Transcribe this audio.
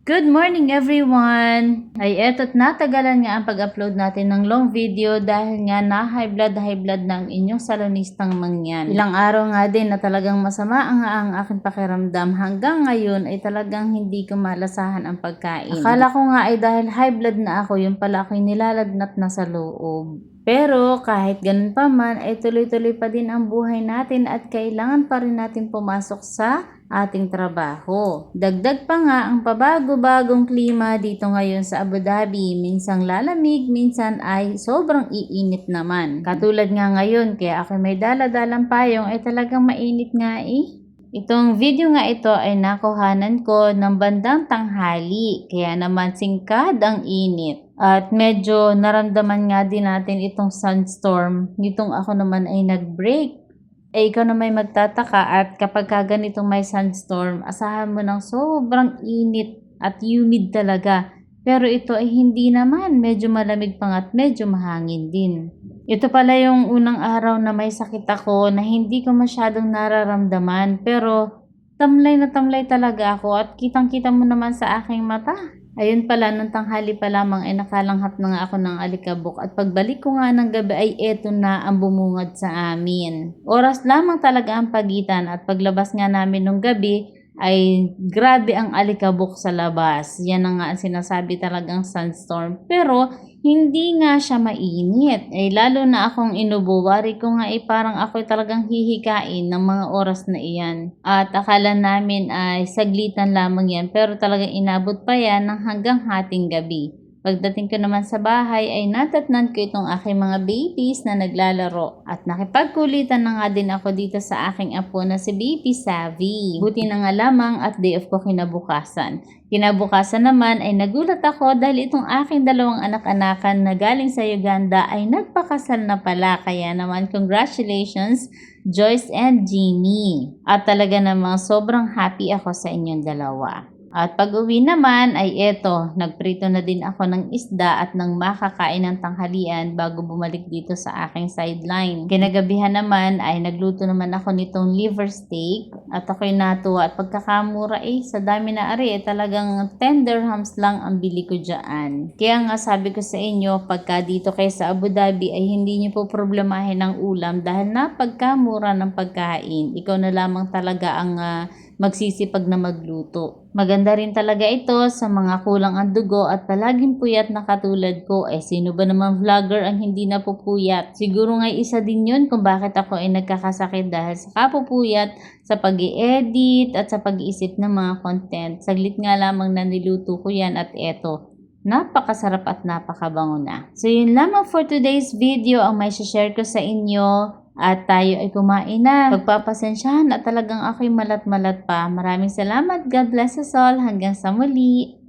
Good morning everyone! Ay eto't natagalan nga ang pag-upload natin ng long video dahil nga na high blood ng inyong salonistang mangyan. Ilang araw nga din na talagang masama ang aking pakiramdam. Hanggang ngayon ay talagang hindi ko malasahan ang pagkain. Akala ko nga ay dahil high blood na ako, yung pala ako'y nilalagnat na sa loob. Pero kahit ganun pa man ay tuloy-tuloy pa din ang buhay natin at kailangan pa rin natin pumasok sa ating trabaho. Dagdag pa nga ang pabago-bagong klima dito ngayon sa Abu Dhabi. Minsang lalamig, minsan ay sobrang iinit naman. Katulad nga ngayon, kaya ako may dala-dalang payong ay talagang mainit nga eh. Itong video nga ito ay nakuhanan ko ng bandang tanghali, kaya naman singkad ang init. At medyo naramdaman nga din natin itong sunstorm. Nitong ako naman ay nag-break. Ikaw na may magtataka at kapag ganitong may sunstorm, asahan mo ng sobrang init at humid talaga. Pero ito ay hindi naman, medyo malamig pa at medyo mahangin din. Ito pala yung unang araw na may sakit ako na hindi ko masyadong nararamdaman, pero tamlay na tamlay talaga ako at kitang-kita mo naman sa aking mata. Ayun pala, nung tanghali pa lamang ay nakalanghap na nga ako ng alikabok at pagbalik ko nga ng gabi ay eto na ang bumungad sa amin. Oras lamang talaga ang pagitan at paglabas nga namin nung gabi ay grabe ang alikabok sa labas. Yan na nga ang sinasabi talagang sunstorm. Pero hindi nga siya mainit. Lalo na akong inubo. Wari ko nga parang ako talagang hihikain ng mga oras na iyan. At akala namin ay saglitan lamang yan. Pero talagang inabot pa yan ng hanggang hating gabi. Pagdating ko naman sa bahay ay natatnan ko itong aking mga babies na naglalaro. At nakipagkulitan na nga din ako dito sa aking apo na si Baby Savvy. Buti na nga lamang at day off ko kinabukasan. Kinabukasan naman ay nagulat ako dahil itong aking dalawang anak-anakan na galing sa Uganda ay nagpakasal na pala. Kaya naman congratulations Joyce and Jimmy. At talaga namang sobrang happy ako sa inyong dalawa. At pag-uwi naman ay eto, nagprito na din ako ng isda at ng makakain ng tanghalian bago bumalik dito sa aking sideline. Kinagabihan naman ay nagluto naman ako nitong liver steak at ako'y natuwa at pagkakamura sa dami na ari talagang 10 dirhams lang ang bili ko dyan. Kaya nga sabi ko sa inyo, pagka dito kayo sa Abu Dhabi ay hindi niyo po problemahin ang ulam dahil napagkamura ng pagkain. Ikaw na lamang talaga ang magsisipag na magluto. Maganda rin talaga ito sa mga kulang ang dugo at palaging puyat na katulad ko. Sino ba naman vlogger ang hindi napupuyat? Siguro nga isa din yun kung bakit ako ay nagkakasakit dahil sa kapupuyat, sa pag-i-edit at sa pag-iisip ng mga content. Saglit nga lamang na niluto ko yan at eto. Napakasarap at napakabango na. So yun lamang for today's video ang may share ko sa inyo. At tayo ay kumain na. Pagpapasensyahan at talagang ako'y malat-malat pa. Maraming salamat. God bless us all. Hanggang sa muli.